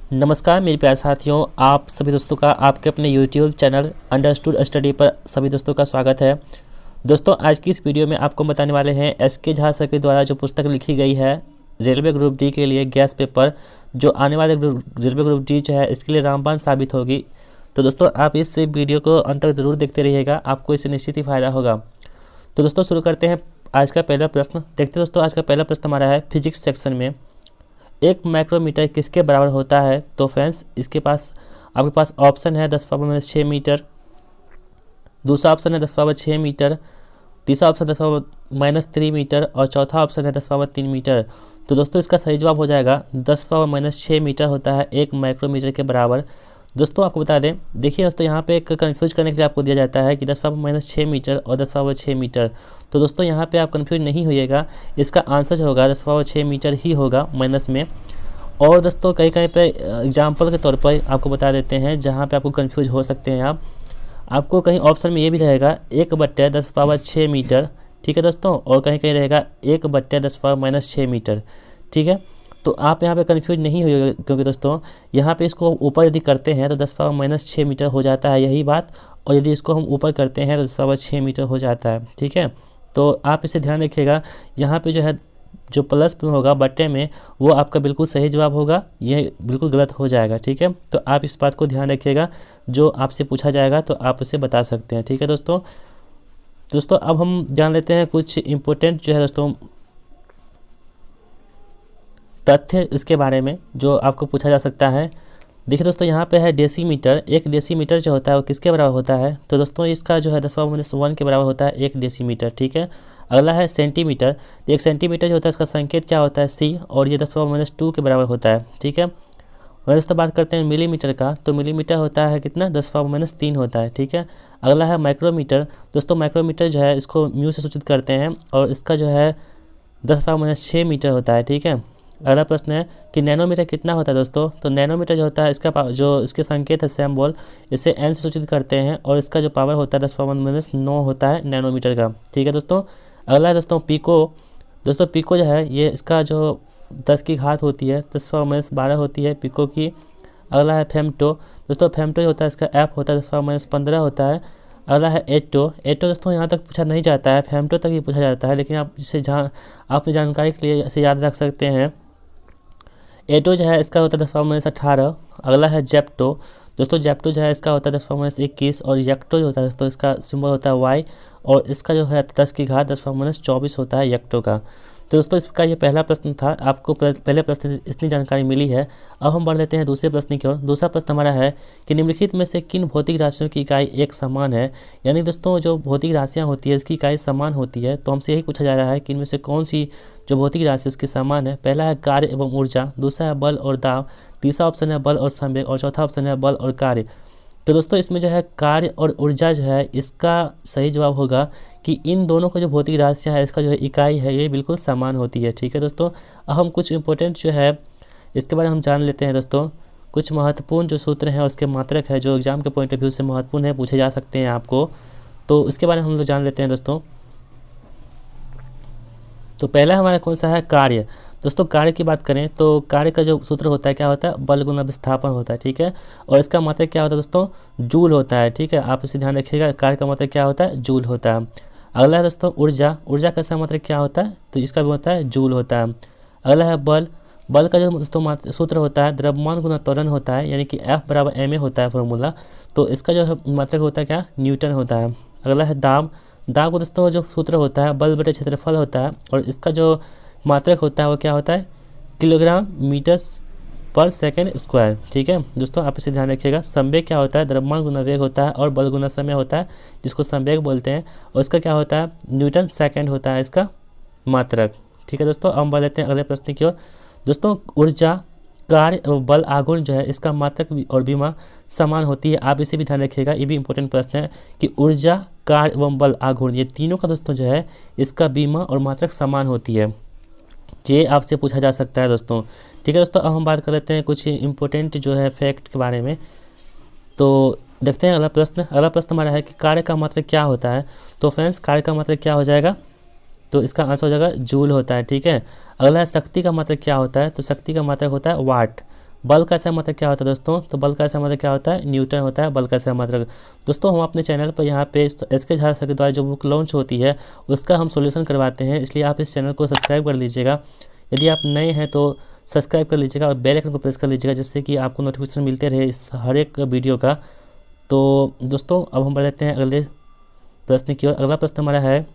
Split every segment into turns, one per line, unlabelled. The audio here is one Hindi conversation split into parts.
नमस्कार मेरे प्यारे साथियों, आप सभी दोस्तों का आपके अपने YouTube चैनल अंडरस्टूड स्टडी पर सभी दोस्तों का स्वागत है। दोस्तों आज की इस वीडियो में आपको बताने वाले हैं एस.के. झा सर के द्वारा जो पुस्तक लिखी गई है रेलवे ग्रुप डी के लिए गैस पेपर, जो आने वाले रेलवे ग्रुप डी जो है इसके लिए रामबाण साबित होगी। तो दोस्तों आप इस वीडियो को अंत तक ज़रूर देखते रहिएगा, आपको इससे निश्चित ही फायदा होगा। तो दोस्तों शुरू करते हैं आज का पहला प्रश्न। देखते हैं दोस्तों आज का पहला प्रश्न हमारा है फिजिक्स सेक्शन में, एक माइक्रोमीटर किसके बराबर होता है। तो फ्रेंड्स इसके पास आपके पास ऑप्शन है 10⁻⁶ मीटर, दूसरा ऑप्शन है 10⁻⁶ मीटर, तीसरा ऑप्शन 10⁻³ मीटर और चौथा ऑप्शन है 10⁻³ मीटर। तो दोस्तों इसका सही जवाब हो जाएगा 10⁻⁶ मीटर होता है एक माइक्रोमीटर के बराबर। दोस्तों आपको बता दें, देखिए दोस्तों यहाँ पे एक कंफ्यूज करने के लिए आपको दिया जाता है कि 10⁻⁶ मीटर और 10⁻⁶ मीटर। तो दोस्तों यहाँ पे आप कंफ्यूज नहीं होइएगा, इसका आंसर जो होगा 10⁻⁶ मीटर ही होगा माइनस में। और दोस्तों कहीं कहीं पे एग्जाम्पल के तौर पर आपको बता देते हैं जहाँ पे आपको कंफ्यूज हो सकते हैं आपको कहीं ऑप्शन में ये भी रहेगा 1/10⁻⁶ मीटर, ठीक है दोस्तों, और कहीं कहीं रहेगा 1/10⁻⁻�6 मीटर, ठीक है। तो आप यहाँ पे कंफ्यूज नहीं होइएगा, क्योंकि दोस्तों यहाँ पे इसको ऊपर यदि करते हैं तो 10⁻⁻�6 मीटर हो जाता है यही बात, और यदि इसको हम ऊपर करते हैं तो 10⁻⁶ मीटर हो जाता है, ठीक है। तो आप इसे ध्यान रखिएगा, यहाँ पे जो है जो प्लस में होगा बट्टे में वो आपका बिल्कुल सही जवाब होगा, ये बिल्कुल गलत हो जाएगा, ठीक है। तो आप इस बात को ध्यान रखिएगा, जो आपसे पूछा जाएगा तो आप उसे बता सकते हैं, ठीक है दोस्तों। दोस्तों अब हम जान लेते हैं कुछ इम्पोर्टेंट जो है दोस्तों तथ्य इसके बारे में जो आपको पूछा जा सकता है। देखिए दोस्तों यहाँ पे है डेसीमीटर, एक डेसीमीटर जो होता है वो किसके बराबर होता है। तो दोस्तों इसका जो है 10⁻⁻⁴ के बराबर होता है एक डेसीमीटर, ठीक है। अगला है सेंटीमीटर, तो एक सेंटीमीटर जो होता है इसका संकेत क्या होता है सी, और ये 10⁻⁻² के बराबर होता है, ठीक है। और दोस्तों बात करते हैं मिलीमीटर का, तो मिलीमीटर होता है कितना 10⁻³ होता है, ठीक है। अगला है माइक्रोमीटर, दोस्तों माइक्रोमीटर जो है इसको म्यू से सूचित करते हैं और इसका जो है 10⁻⁶ मीटर होता है, ठीक है। अगला प्रश्न है कि नैनोमीटर कितना होता है दोस्तों। तो नैनोमीटर जो होता है इसका जो इसके संकेत है सिंबल, इसे एन से सूचित करते हैं और इसका जो पावर होता है 10⁻⁹ होता है नैनोमीटर का, ठीक है दोस्तों। अगला है दोस्तों पिको, दोस्तों पिको जो है ये इसका जो 10 की घात होती है 10⁻12 होती है पिको की। अगला है फेमटो, दोस्तों फेमटो जो होता है इसका एफ होता है 10⁻15 होता है। अगला है एटो, एटो दोस्तों यहाँ तक पूछा नहीं जाता है, फेमटो तक ही पूछा जाता है, लेकिन आप इसे जहाँ अपनी जानकारी के लिए इसे याद रख सकते हैं। एटो जो है इसका होता है 10⁻18। अगला है जेप्टो, दोस्तों जेप्टो जो है इसका होता है 10⁻21 और येक्टो जो होता है दोस्तों इसका सिंबल होता है वाई और इसका जो है 10 की घात 10⁻24 होता है येक्टो का। तो दोस्तों इसका ये पहला प्रश्न था, आपको पहले प्रश्न से इतनी जानकारी मिली है। अब हम बढ़ लेते हैं दूसरे प्रश्न की ओर। दूसरा प्रश्न हमारा है कि निम्नलिखित में से किन भौतिक राशियों की इकाई एक समान है। यानी दोस्तों जो भौतिक राशियाँ होती है इसकी इकाई समान होती है, तो हमसे यही पूछा जा रहा है कि इनमें से कौन सी जो भौतिक राशि उसकी समान है। पहला है कार्य एवं ऊर्जा, दूसरा है बल और दाब, तीसरा ऑप्शन है बल और संवेग और चौथा ऑप्शन है बल और कार्य। तो दोस्तों इसमें जो है कार्य और ऊर्जा जो है इसका सही जवाब होगा कि इन दोनों का जो भौतिक राशियाँ है इसका जो है इकाई है ये बिल्कुल समान होती है, ठीक है दोस्तों। अब हम कुछ इंपॉर्टेंट जो है इसके बारे में हम जान लेते हैं दोस्तों। कुछ महत्वपूर्ण जो सूत्र हैं उसके मात्रक है जो एग्जाम के पॉइंट ऑफ व्यू से महत्वपूर्ण है, पूछे जा सकते हैं आपको, तो इसके बारे में हम लोग जान लेते हैं दोस्तों। तो पहला हमारा कौन सा है कार्य। दोस्तों कार्य की बात करें तो कार्य का जो सूत्र होता है क्या होता है बल गुना विस्थापन होता है, ठीक है। और इसका मात्रक क्या होता है दोस्तों जूल होता है, ठीक है। आप इसे ध्यान रखिएगा, कार्य का मात्रक क्या होता है जूल होता है। अगला है दोस्तों ऊर्जा, ऊर्जा का इसका मात्रक क्या होता है तो इसका भी होता है जूल होता है। अगला है बल, बल का जो दोस्तों सूत्र होता है द्रव्यमान गुना त्वरण होता है, यानी कि F = ma होता है फॉर्मूला, तो इसका जो मात्रक होता है क्या न्यूटन होता है। अगला है दाब, दाब को दोस्तों जो सूत्र होता है बल बटे क्षेत्रफल होता है और इसका जो मात्रक होता है वो क्या होता है किलोग्राम मीटर पर सेकंड स्क्वायर, ठीक है दोस्तों। आप इसे ध्यान रखिएगा। संवेग क्या होता है द्रव्यमान गुना वेग होता है और बल गुना समय होता है जिसको संवेग बोलते हैं, और इसका क्या होता है न्यूटन सेकंड होता है इसका मात्रक, ठीक है दोस्तों। अब हम बढ़ लेते हैं अगले प्रश्न की ओर। दोस्तों ऊर्जा कार्य एवं बल आघूर्ण जो है इसका मात्रक और विमा समान होती है, आप इसे भी ध्यान रखिएगा, ये भी इंपॉर्टेंट प्रश्न है कि ऊर्जा कार्य एवं बल आघूर्ण ये तीनों का दोस्तों जो है इसका विमा और मात्रक समान होती है, ये आपसे पूछा जा सकता है दोस्तों, ठीक है दोस्तों। अब हम बात कर लेते हैं कुछ इंपॉर्टेंट जो है फैक्ट के बारे में। तो देखते हैं अगला प्रश्न। अगला प्रश्न हमारा है कि कार्य का मात्रक क्या होता है। तो फ्रेंड्स कार्य का मात्रक क्या हो जाएगा तो इसका आंसर हो जाएगा जूल होता है, ठीक है। अगला है शक्ति का मात्रक क्या होता है तो शक्ति का मात्रक होता है वाट, बल का सही मात्रक क्या होता है दोस्तों? तो बल का सही मात्रक क्या होता है? न्यूटन होता है बल का सही मात्रक। दोस्तों हम अपने चैनल पर यहाँ पे SK झा सर के द्वारा जो बुक लॉन्च होती है उसका हम सॉल्यूशन करवाते हैं, इसलिए आप इस चैनल को सब्सक्राइब कर लीजिएगा। यदि आप नए हैं तो सब्सक्राइब कर लीजिएगा और बेल आइकन को प्रेस कर लीजिएगा, जिससे कि आपको नोटिफिकेशन मिलते रहे इस हर एक वीडियो का। तो दोस्तों अब हम बढ़ लेते हैं अगले प्रश्न की ओर। अगला प्रश्न हमारा है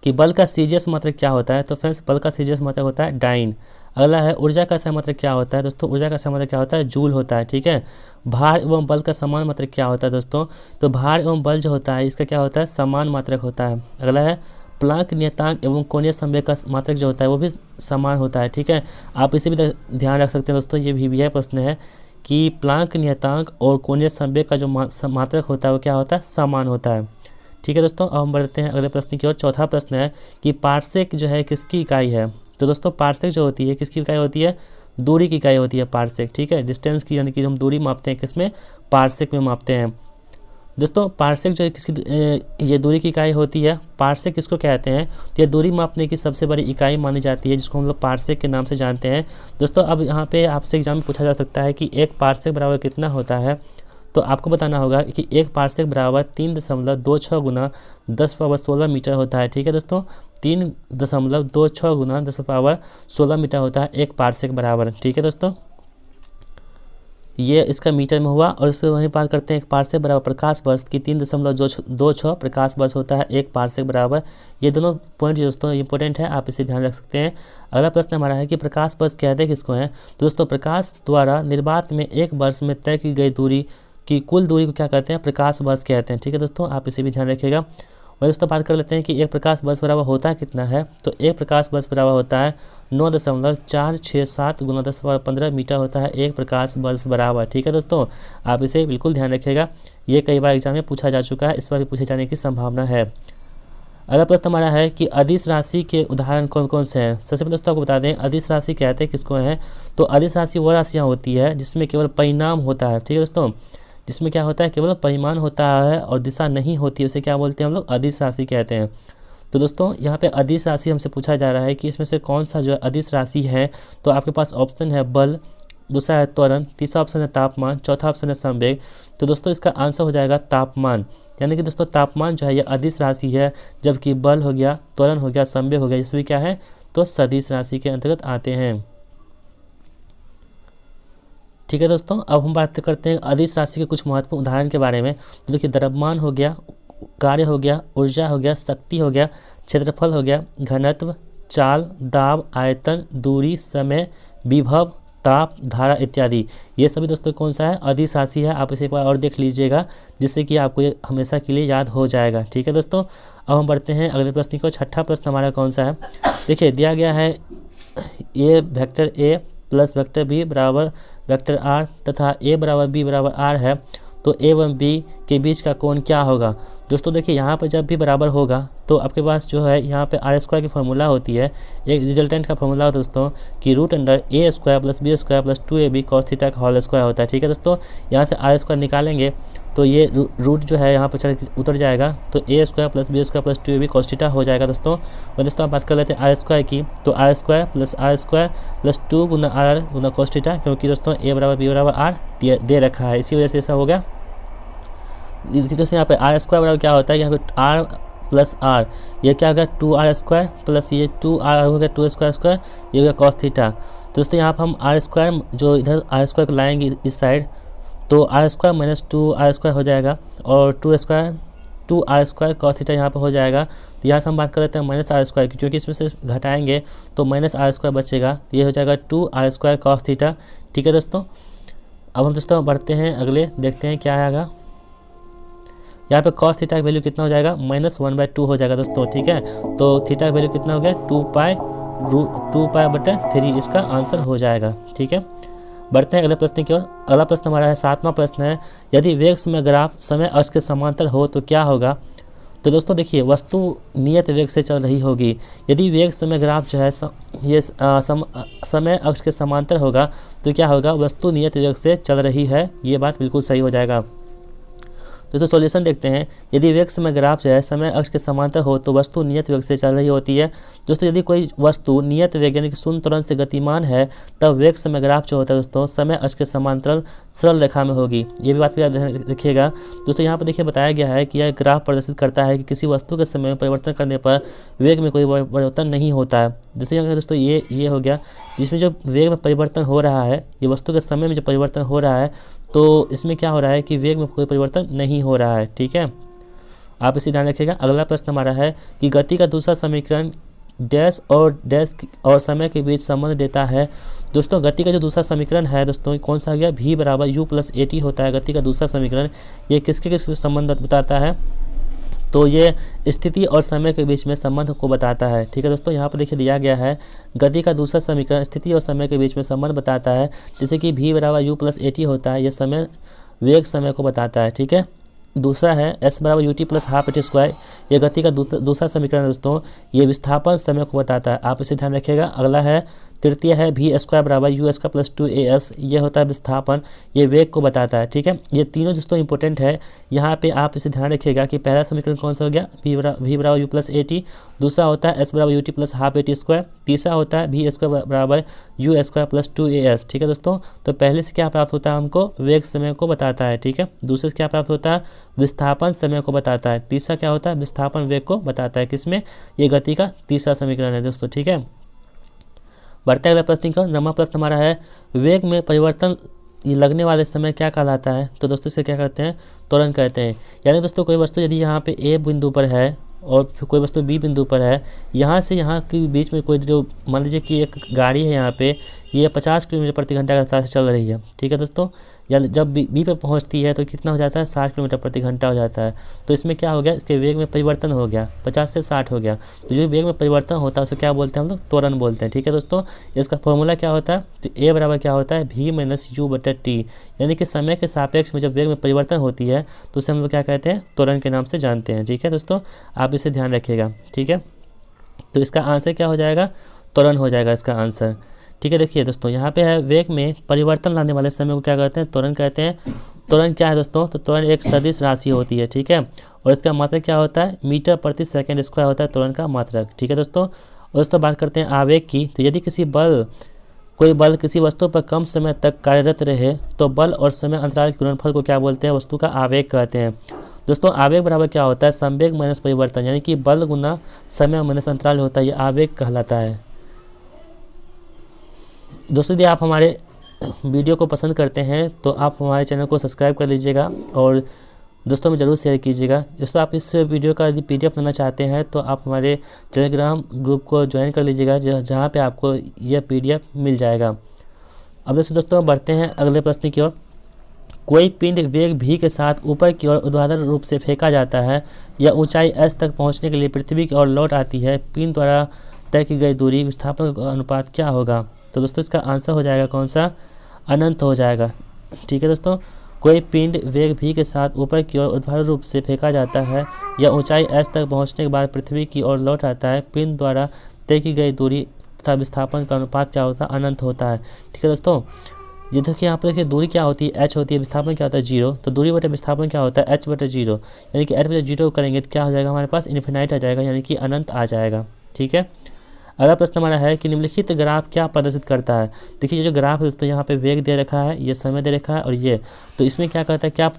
कि बल का CGS मात्रक क्या होता है? तो फ्रेंड्स बल का CGS मात्रक होता है डाइन। अगला है ऊर्जा का सही मात्रक क्या होता है? दोस्तों ऊर्जा का सही मात्रक क्या होता है? जूल होता है, ठीक है। भार एवं बल का समान मात्रक क्या होता है दोस्तों? तो भार एवं बल जो होता है इसका क्या होता है? समान मात्रक होता है। अगला है प्लांक नियतांक एवं कोणीय संवेग का मात्रक जो होता है वो भी समान होता है, ठीक है। आप इसे भी ध्यान रख सकते हैं दोस्तों, ये भी यह प्रश्न है कि प्लांक नियतांक और कोणीय संवेग का जो मात्रक होता है वो क्या होता है? समान होता है, ठीक है दोस्तों। अब हम बढ़ते हैं अगले प्रश्न की ओर। चौथा प्रश्न है कि पार्सेक जो है किसकी इकाई है? तो दोस्तों पार्सेक जो होती है किसकी इकाई होती है? दूरी की इकाई होती है पार्सेक, ठीक है। डिस्टेंस की यानी कि हम दूरी मापते हैं किसमें? पार्सेक में मापते हैं। दोस्तों पार्सेक जो है किसकी ये दूरी की इकाई होती है। पार्सेक किसको कहते हैं? तो ये दूरी मापने की सबसे बड़ी इकाई मानी जाती है, जिसको हम लोग पार्सेक के नाम से जानते हैं। दोस्तों अब यहाँ पे आपसे एग्जाम में पूछा जा सकता है कि एक पार्सेक बराबर कितना होता है? तो आपको बताना होगा कि एक पार्सेक बराबर 3.26 गुना 10⁻16 मीटर होता है, ठीक है दोस्तों। 3.26 गुना 10⁻16 मीटर होता है एक पार्सेक बराबर, ठीक है दोस्तों। ये इसका मीटर में हुआ और इस पर वहीं बात करते हैं एक पार्सेक बराबर प्रकाश वर्ष की 3.26 प्रकाश वर्ष होता है एक पार्सेक बराबर। ये दोनों पॉइंट दोस्तों इंपॉर्टेंट है, आप इसे ध्यान रख सकते हैं। अगला प्रश्न हमारा है कि प्रकाश वर्ष कहते किसको है? तो दोस्तों प्रकाश द्वारा निर्वात में एक वर्ष में तय की गई दूरी की कुल दूरी को क्या कहते हैं? प्रकाश वर्ष कहते हैं, ठीक है दोस्तों। आप इसे भी ध्यान रखिएगा। और दोस्तों बात कर लेते हैं कि एक प्रकाश वर्ष बराबर होता है कितना है? तो एक प्रकाश वर्ष बराबर होता है 9.467 गुना 10⁻15 मीटर होता है एक प्रकाश वर्ष बराबर, ठीक है दोस्तों। आप इसे बिल्कुल ध्यान रखिएगा, ये कई बार एग्जाम में पूछा जा चुका है, इस बार भी पूछे जाने की संभावना है। अगला प्रश्न हमारा है कि अदिश राशि के उदाहरण कौन कौन से हैं? सबसे पहले दोस्तों आपको बता दें अदिश राशि कहते हैं किसको है? तो अदिश राशि वो राशियाँ होती है जिसमें केवल परिणाम होता है, ठीक है दोस्तों। जिसमें क्या होता है? केवल परिमाण होता है और दिशा नहीं होती है, उसे क्या बोलते हैं हम लोग? अदिश राशि कहते हैं। तो दोस्तों यहाँ पे अदिश राशि हमसे पूछा जा रहा है कि इसमें से कौन सा जो है अदिश राशि है। तो आपके पास ऑप्शन है बल, दूसरा है त्वरण, तीसरा ऑप्शन है तापमान, चौथा ऑप्शन है संवेग। तो दोस्तों इसका आंसर हो जाएगा तापमान, यानी कि दोस्तों तापमान जो है ये अदिश राशि है, जबकि बल हो गया, त्वरण हो गया, संवेग हो गया, इसमें क्या है? तो सदिश राशि के अंतर्गत आते हैं, ठीक है दोस्तों। अब हम बात करते हैं अदिश राशि के कुछ महत्वपूर्ण उदाहरण के बारे में। तो देखिए द्रव्यमान हो गया, कार्य हो गया, ऊर्जा हो गया, शक्ति हो गया, क्षेत्रफल हो गया, घनत्व, चाल, दाब, आयतन, दूरी, समय, विभव, ताप, धारा इत्यादि। ये सभी दोस्तों कौन सा है? अदिश राशि है। आप इसे एक बार और देख लीजिएगा जिससे कि आपको ये हमेशा के लिए याद हो जाएगा, ठीक है दोस्तों। अब हम बढ़ते हैं अगले प्रश्न को। छठा प्रश्न हमारा कौन सा है? देखिए दिया गया है A vector A plus vector B बराबर वेक्टर आर तथा ए बराबर बी बराबर आर है, तो ए एवं बी के बीच का कोण क्या होगा? दोस्तों देखिए यहाँ पर जब भी बराबर होगा तो आपके पास जो है यहाँ पे आर स्क्वायर की फार्मूला होती है, एक रिजल्टेंट का फार्मूला होता है दोस्तों कि √a² + b² + 2ab cos theta का होल स्क्वायर होता है, ठीक है दोस्तों। यहाँ से आर स्क्वायर निकालेंगे तो ये रूट जो है यहाँ पर चल उतर जाएगा, तो a² + b² + 2ab cos theta हो जाएगा दोस्तों। और दोस्तों आप बात कर लेते हैं आर स्क्वायर की, तो r² + 2 गुना r गुना cos थीटा, क्योंकि दोस्तों a बराबर b बराबर r दे रखा है, इसी वजह से ऐसा हो गया। दोस्तों यहाँ पे आर स्क्वायर बराबर क्या होता है? यहाँ पे आर प्लस आर, ये क्या होगा? 2r² प्लस ये 2r हो गया 2² ये हो गया cos थीटा। दोस्तों यहाँ पर हम आर स्क्वायर जो इधर आर स्क्वायर को लाएंगे इस साइड, तो r² - 2r² हो जाएगा और 2r² cos थीटा यहाँ पर हो जाएगा। तो यहाँ से हम बात कर लेते हैं -r² की, क्योंकि इसमें से घटाएंगे तो -r² बचेगा, तो ये हो जाएगा 2r² cos थीटा, ठीक है दोस्तों। अब हम दोस्तों बढ़ते हैं अगले, देखते हैं क्या आएगा। यहाँ पे cos थीटा का वैल्यू कितना हो जाएगा? -1/2 हो जाएगा दोस्तों, ठीक है। तो थीटा का वैल्यू कितना हो गया? 2π/3 इसका आंसर हो जाएगा, ठीक है। बढ़ते हैं अगले प्रश्न की ओर। अगला प्रश्न हमारा है 7वां प्रश्न है, यदि वेग समय ग्राफ समय अक्ष के समांतर हो तो क्या होगा? तो दोस्तों देखिए वस्तु नियत वेग से चल रही होगी। यदि वेग समय ग्राफ जो है ये समय अक्ष के समांतर होगा तो क्या होगा? वस्तु नियत वेग से चल रही है, ये बात बिल्कुल सही हो जाएगा। दोस्तों सॉल्यूशन देखते हैं। यदि वेग समय ग्राफ जो है समय अक्ष के समांतर हो तो वस्तु नियत वेग से चल रही होती है। दोस्तों यदि कोई वस्तु नियत वेग यानी कि शून्य त्वरण से गतिमान है तब वेग समय ग्राफ जो होता है दोस्तों समय अक्ष के समांतर सरल रेखा में होगी। ये भी बात भी याद रखिएगा। दोस्तों यहाँ पर देखिए बताया गया है कि यह ग्राफ प्रदर्शित करता है कि किसी वस्तु के समय में परिवर्तन करने पर वेग में कोई परिवर्तन नहीं होता है। दोस्तों ये हो गया जिसमें जो वेग में परिवर्तन हो रहा है, ये वस्तु के समय में जो परिवर्तन हो रहा है तो इसमें क्या हो रहा है कि वेग में कोई परिवर्तन नहीं हो रहा है। ठीक है, आप इसे ध्यान रखिएगा। अगला प्रश्न हमारा है कि गति का दूसरा समीकरण डैश और समय के बीच संबंध देता है। दोस्तों गति का जो दूसरा समीकरण है दोस्तों कौन सा हो गया, v बराबर u प्लस ए टी होता है गति का दूसरा समीकरण। ये किसके संबंध बताता है, तो ये स्थिति और समय के बीच में संबंध को बताता है। ठीक है दोस्तों, यहाँ पर देखिए दिया गया है गति का दूसरा समीकरण स्थिति और समय के बीच में संबंध बताता है, जैसे कि v बराबर u प्लस ए टी होता है, यह समय वेग समय को बताता है। ठीक है, दूसरा है s बराबर U T plus half A T square, ये गति का दूसरा समीकरण दोस्तों ये विस्थापन समय को बताता है, आप इसे ध्यान रखिएगा। अगला है तृतीय है v स्क्वायर बराबर यू एस का प्लस 2as, ये होता है विस्थापन, ये वेग को बताता है। ठीक है, ये तीनों दोस्तों इंपॉर्टेंट है। यहाँ पे आप इसे ध्यान रखिएगा कि पहला समीकरण कौन सा हो गया, v बराबर यू प्लस ए टी, दूसरा होता है s बराबर U T plus half A T square, तीसरा होता है v स्क्वायर बराबर यू स्क्वायर प्लस 2as। ठीक है दोस्तों, तो पहले से क्या प्राप्त होता है हमको, वेग समय को बताता है। ठीक है, दूसरे से क्या प्राप्त होता है, विस्थापन समय को बताता है, तीसरा क्या होता है, विस्थापन वेग को बताता है। किसमें, ये गति का तीसरा समीकरण है दोस्तों। ठीक है, बढ़ते अगला प्रश्न का नंबर प्रश्न हमारा है वेग में परिवर्तन लगने वाले समय क्या कहलाता है। तो दोस्तों इसे क्या कहते हैं, त्वरण कहते हैं। यानी दोस्तों कोई वस्तु यदि यहाँ पे ए बिंदु पर है और फिर कोई वस्तु बी बिंदु पर है, यहाँ से यहाँ के बीच में कोई जो मान लीजिए कि एक गाड़ी है यहाँ पे, ये 50 किलोमीटर प्रति घंटा की रफ्तार से चल रही है। ठीक है दोस्तों, या जब बी पे पहुँचती है तो कितना हो जाता है, 60 किलोमीटर प्रति घंटा हो जाता है। तो इसमें क्या हो गया, इसके वेग में परिवर्तन हो गया, 50 से 60 हो गया। तो जो वेग में परिवर्तन होता है उसे क्या बोलते हैं हम लोग, त्वरण बोलते हैं। ठीक है दोस्तों, इसका फॉर्मूला क्या होता है, तो ए बराबर क्या होता है, v माइनस यू बटा टी, यानी कि समय के सापेक्ष में जब वेग में परिवर्तन होती है तो उसे हम लोग क्या कहते हैं, त्वरण के नाम से जानते हैं। ठीक है दोस्तों, आप इसे ध्यान रखिएगा। ठीक है, तो इसका आंसर क्या हो जाएगा, त्वरण हो जाएगा इसका आंसर। ठीक है, देखिए दोस्तों यहाँ पे है वेग में परिवर्तन लाने वाले समय को क्या कहते हैं, त्वरण कहते हैं। त्वरण क्या है दोस्तों, तो त्वरण एक सदिश राशि होती है। ठीक है, और इसका मात्रक क्या होता है, मीटर प्रति सेकंड स्क्वायर होता है त्वरण का मात्रक। ठीक है दोस्तों, और दोस्तों बात करते हैं आवेग की। तो यदि कोई बल किसी वस्तु पर कम समय तक कार्यरत रहे तो बल और समय अंतराल के गुणनफल को क्या बोलते हैं, वस्तु का आवेग कहते हैं। दोस्तों आवेग बराबर क्या होता है, संवेग माइनस परिवर्तन, यानी कि बल गुना समय माइनस अंतराल होता है, ये आवेग कहलाता है। दोस्तों यदि आप हमारे वीडियो को पसंद करते हैं तो आप हमारे चैनल को सब्सक्राइब कर लीजिएगा और दोस्तों में ज़रूर शेयर कीजिएगा। दोस्तों आप इस वीडियो का यदि PDF लेना चाहते हैं तो आप हमारे टेलीग्राम ग्रुप को ज्वाइन कर लीजिएगा, जहाँ पे आपको यह PDF मिल जाएगा। अब दोस्तों बढ़ते हैं अगले प्रश्न की ओर। कोई पिंड वेग v के साथ ऊपर की ओर ऊर्ध्वाधर रूप से फेंका जाता है या ऊंचाई s तक पहुँचने के लिए पृथ्वी की ओर लौट आती है, पिंड द्वारा तय की गई दूरी विस्थापन का अनुपात क्या होगा। तो दोस्तों इसका आंसर हो जाएगा कौन सा, अनंत हो जाएगा। ठीक है दोस्तों, कोई पिंड वेग v के साथ ऊपर की ओर ऊर्ध्वाधर रूप से फेंका जाता है या ऊंचाई s तक पहुंचने के बाद पृथ्वी की ओर लौट आता है, पिंड द्वारा तय की गई दूरी तथा विस्थापन का अनुपात क्या होता है, अनंत होता है। ठीक है दोस्तों, ये देखिए यहाँ पर देखिए दूरी क्या होती है, h होती है, विस्थापन क्या होता है 0, तो दूरी बटे विस्थापन क्या होता है, h बटे 0, यानी कि h बटे 0 करेंगे तो क्या हो जाएगा हमारे पास, इन्फिनाइट आ जाएगा, यानी कि अनंत आ जाएगा। ठीक है, अगला प्रश्न हमारा है कि निम्नलिखित ग्राफ क्या प्रदर्शित करता है। देखिए जो ग्राफ है दोस्तों यहाँ पे वेग दे रखा है, ये समय दे रखा है और ये, तो इसमें क्या कहता है, क्या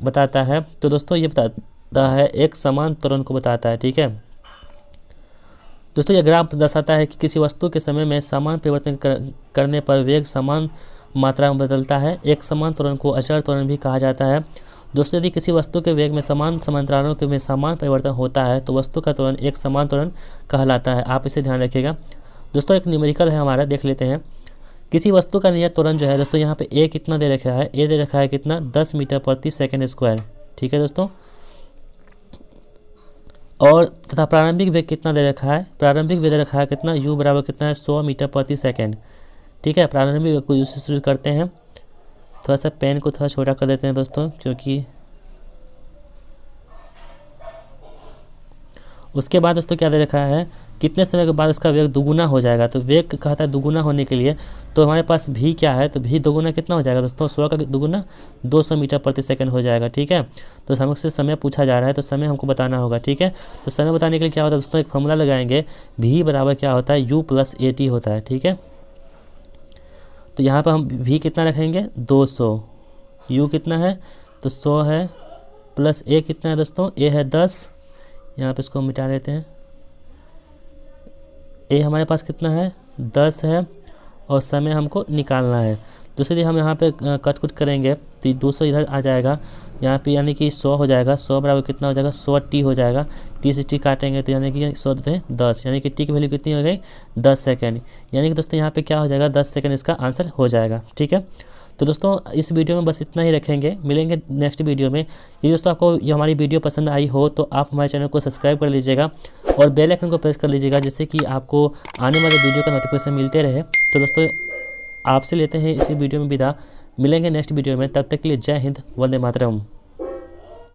बताता है, तो दोस्तों ये बताता है एक समान त्वरण को बताता है। ठीक है दोस्तों, यह ग्राफ दर्शाता है कि किसी वस्तु के समय में समान परिवर्तन करने पर वेग समान मात्रा में बदलता है। एक समान त्वरण को अचर त्वरण भी कहा जाता है। दोस्तों यदि किसी वस्तु के वेग में समान समांतरालों के में समान परिवर्तन होता है तो वस्तु का त्वरण एक समान त्वरण कहलाता है, आप इसे ध्यान रखिएगा। दोस्तों एक न्यूमेरिकल है हमारा, देख लेते हैं। किसी वस्तु का नियत त्वरण जो है दोस्तों यहाँ पे ए कितना दे रखा है, ए दे रखा है कितना, 10 मीटर प्रति सेकंड स्क्वायर। ठीक है दोस्तों, और तथा प्रारंभिक वेग कितना दे रखा है, प्रारंभिक वेग दे रखा है कितना, u बराबर कितना है, 100 मीटर प्रति सेकंड। ठीक है, प्रारंभिक वेग को उससे शुरू करते हैं। थोड़ा सा पेन को थोड़ा छोटा कर देते हैं दोस्तों, क्योंकि उसके बाद दोस्तों क्या दे रखा है, कितने समय के बाद उसका वेग दुगुना हो जाएगा। तो वेग कहता है दुगुना होने के लिए, तो हमारे पास भी क्या है, तो भी दोगुना कितना हो जाएगा दोस्तों, 100 का दुगुना 200 मीटर प्रति सेकंड हो जाएगा। ठीक है, तो हमसे समय पूछा जा रहा है तो समय हमको बताना होगा। ठीक है, तो समय बताने के लिए क्या होता है दोस्तों, एक फॉर्मूला लगाएंगे, भी बराबर क्या होता है, u + at होता है। ठीक है, तो यहाँ पर हम भी कितना रखेंगे, 200, u कितना है, तो 100 है, प्लस a कितना है दोस्तों, a है 10, यहाँ पे इसको मिटा देते हैं, a हमारे पास कितना है, 10 है, और समय हमको निकालना है। दूसरी हम यहाँ पे कट कुट करेंगे तो 200 इधर आ जाएगा, यहाँ पे यानी कि 100 हो जाएगा। 100 बराबर कितना हो जाएगा, 100 t हो जाएगा। t से t काटेंगे तो यानी कि 100 देते हैं 10, यानी कि t की वैल्यू कितनी हो गई, 10 सेकेंड। यानी कि दोस्तों यहाँ पे क्या हो जाएगा, 10 सेकेंड इसका आंसर हो जाएगा। ठीक है, तो दोस्तों इस वीडियो में बस इतना ही रखेंगे, मिलेंगे नेक्स्ट वीडियो में। ये दोस्तों आपको ये हमारी वीडियो पसंद आई हो तो आप हमारे चैनल को सब्सक्राइब कर लीजिएगा और बेल आइकन को प्रेस कर लीजिएगा, जिससे कि आपको आने वाले वीडियो का नोटिफिकेशन मिलते रहे। तो दोस्तों आपसे लेते हैं इसी वीडियो में विदा, मिलेंगे नेक्स्ट वीडियो में, तब तक के लिए जय हिंद, वंदे मातरम।